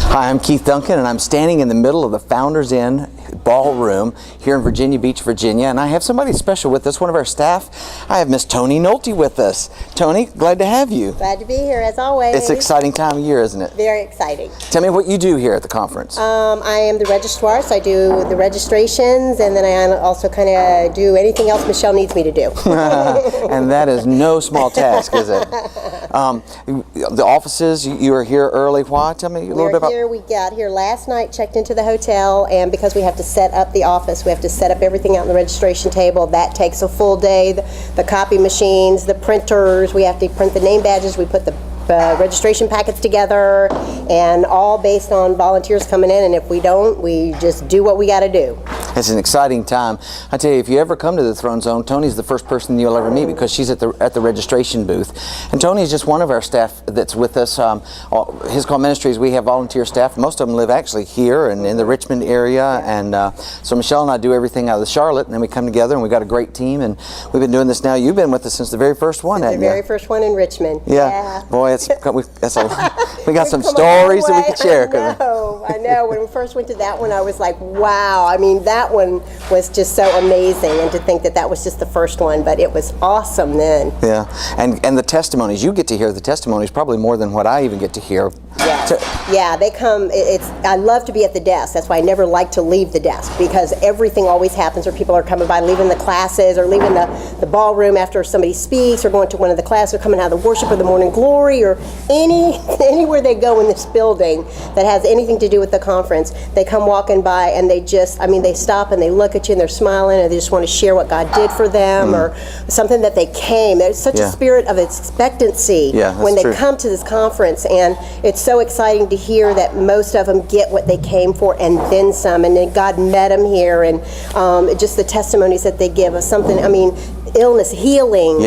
Hi, I'm Keith Duncan, and I'm standing in the middle of the Founders Inn Ballroom here in Virginia Beach, Virginia, and I have somebody special with us, one of our staff. I have Miss Toni Nolte with us. Toni, glad to have you. Glad to be here, as always. It's an exciting time of year, isn't it? Very exciting. Tell me what you do here at the conference. I am the registrar, so I do the registrations, and then I also kind of do anything else Michelle needs me to do. And that is no small task, is it? The offices, you are here early. Why? Tell me a little bit about. We got here last night, checked into the hotel, and because we have to set up the office, we have to set up everything out on the registration table. That takes a full day. The copy machines, the printers, we have to print the name badges, we put the registration packets together, and all based on volunteers coming in, and if we don't, we just do what we got to do. It's an exciting time. I tell you, if you ever come to the Throne Zone, Toni's the first person you'll ever meet because she's at the registration booth. And Toni is just one of our staff that's with us. His Call Ministries, we have volunteer staff. Most of them live actually here and in the Richmond area. And so Michelle and I do everything out of Charlotte, and then we come together and we got a great team. And we've been doing this now. You've been with us since the very first one, haven't you? The very first one in Richmond. Yeah. Boy, we got some stories that we could share. I know. When we first went to that one, I was like, wow. I mean, that one was just so amazing, and to think that that was just the first one, but it was awesome then. Yeah, and the testimonies, you get to hear the testimonies probably more than what I even get to hear. Yeah, they come, I love to be at the desk. That's why I never like to leave the desk, because everything always happens where people are coming by, leaving the classes, or leaving the ballroom after somebody speaks, or going to one of the classes, or coming out of the worship or the morning glory, or anywhere they go in this building that has anything to do with the conference. They come walking by and they just, they stop and they look at you and they're smiling and they just want to share what God did for them or something that they came. There's such a spirit of expectancy when they come to this conference, and it's so exciting to hear that most of them get what they came for and then some, and then God met them here, and just the testimonies that they give of something, illness, healing,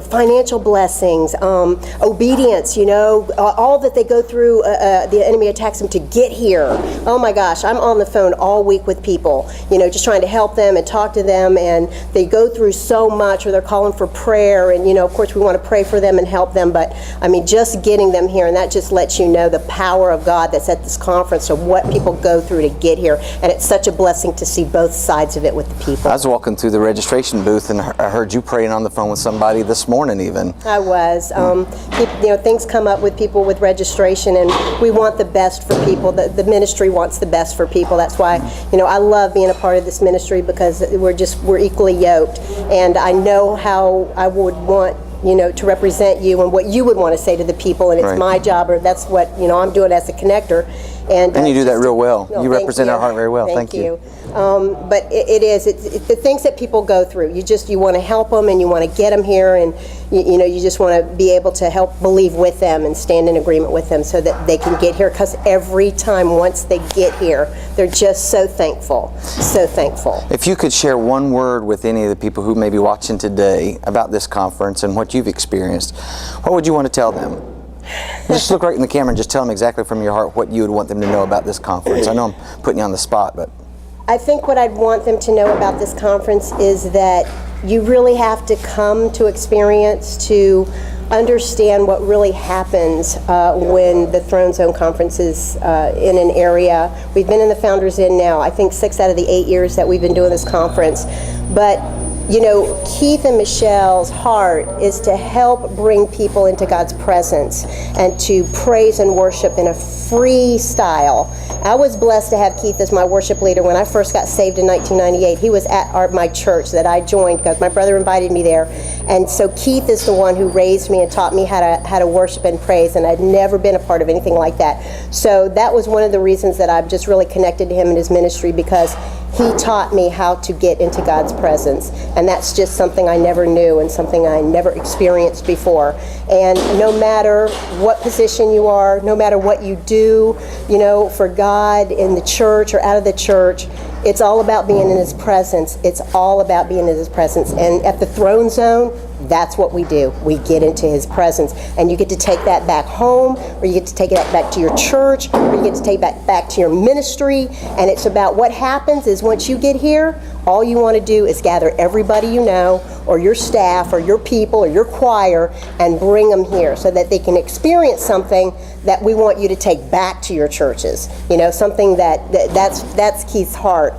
financial blessings, obedience, all that they go through, the enemy attacks them to get here. Oh my gosh, I'm on the phone all week with people, just trying to help them and talk to them, and they go through so much, or they're calling for prayer, and of course we want to pray for them and help them, but just getting them here, and that just lets you know the power of God that's at this conference, of what people go through to get here, and it's such a blessing to see both sides of it with the people. I was walking through the registration booth and I heard you praying on the phone with somebody this morning even. I was. Things come up with people with registration, and we want the best for people. The ministry wants the best for people. That's why, I love being a part of this ministry, because we're equally yoked, and I know how I would want to represent you and what you would want to say to the people, and it's my job, or that's what I'm doing as a connector. And you do that real well. You represent our heart very well. Thank you. But it's the things that people go through. You want to help them, and you want to get them here, and you just want to be able to help believe with them and stand in agreement with them so that they can get here, because every time once they get here, they're just so thankful, so thankful. If you could share one word with any of the people who may be watching today about this conference and what you've experienced, what would you want to tell them? Just look right in the camera and just tell them exactly from your heart what you would want them to know about this conference. I know I'm putting you on the spot, but I think what I'd want them to know about this conference is that you really have to come to experience to understand what really happens when the Throne Zone conference is in an area. We've been in the Founders Inn now, I think 6 out of the 8 years that we've been doing this conference. But Keith and Michelle's heart is to help bring people into God's presence and to praise and worship in a free style. I was blessed to have Keith as my worship leader when I first got saved in 1998. He was at my church that I joined because my brother invited me there. And so Keith is the one who raised me and taught me how to worship and praise, and I'd never been a part of anything like that. So that was one of the reasons that I'm just really connected to him and his ministry, because he taught me how to get into God's presence, and that's just something I never knew and something I never experienced before. And no matter what position you are, no matter what you do, for God in the church or out of the church, it's all about being in His presence. It's all about being in His presence. And at the Throne Zone, that's what we do. We get into His presence. And you get to take that back home, or you get to take that back to your church, or you get to take that back to your ministry. And it's about what happens is once you get here, All you want to do is gather everybody you know, or your staff, or your people, or your choir, and bring them here so that they can experience something that we want you to take back to your churches. You know, something that's Keith's heart,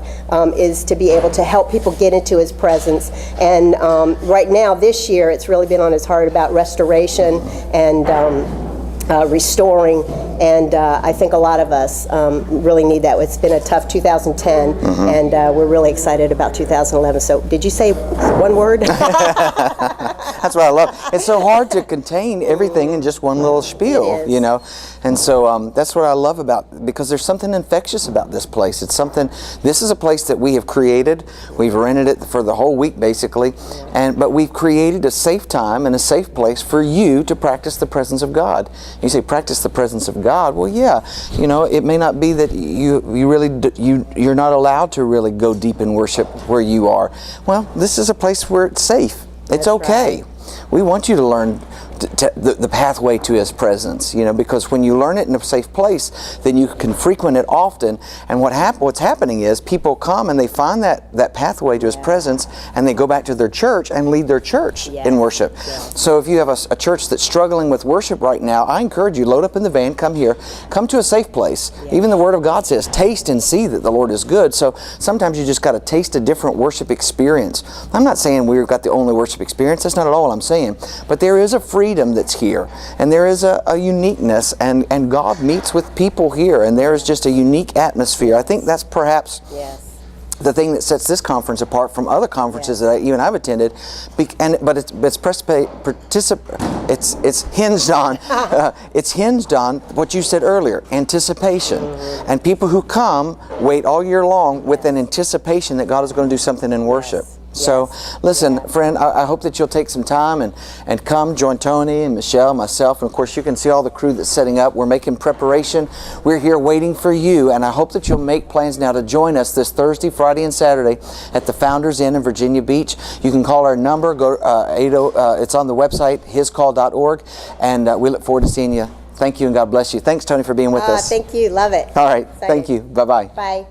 is to be able to help people get into his presence. And right now, this year, it's really been on his heart about restoration and restoring, and I think a lot of us really need that. It's been a tough 2010, and we're really excited about 2011. So did you say one word? That's what I love. It's so hard to contain everything in just one little spiel, you know. And so that's what I love about, because there's something infectious about this place. It's something, this is a place that we have created. We've rented it for the whole week basically, but we've created a safe time and a safe place for you to practice the presence of God. You say, practice the presence of God. Well, yeah, you know, it may not be that you're not allowed to really go deep in worship where you are. Well, this is a place where it's safe. It's okay. Right. We want you to learn the pathway to His presence, you know, because when you learn it in a safe place, then you can frequent it often. And what's happening is people come and they find that pathway to His presence, and they go back to their church and lead their church in worship. So if you have a church that's struggling with worship right now, I encourage you, load up in the van, come here, come to a safe place. Even the Word of God says, taste and see that the Lord is good. So sometimes you just got to taste a different worship experience. I'm not saying we've got the only worship experience. That's not at all what I'm saying. But there is a freedom that's here, and there is a uniqueness, and God meets with people here, and there is just a unique atmosphere. I think that's perhaps the thing that sets this conference apart from other conferences that even I've attended. But it's hinged on it's hinged on what you said earlier, anticipation. And people who come wait all year long with an anticipation that God is going to do something in worship. So, listen, friend, I hope that you'll take some time and come join Toni and Michelle, myself, and of course you can see all the crew that's setting up. We're making preparation. We're here waiting for you, and I hope that you'll make plans now to join us this Thursday, Friday, and Saturday at the Founders Inn in Virginia Beach. You can call our number. Go it's on the website, hiscall.org, and we look forward to seeing you. Thank you, and God bless you. Thanks, Toni, for being with us. Thank you. Love it. All right. Thank you. Bye-bye. Bye.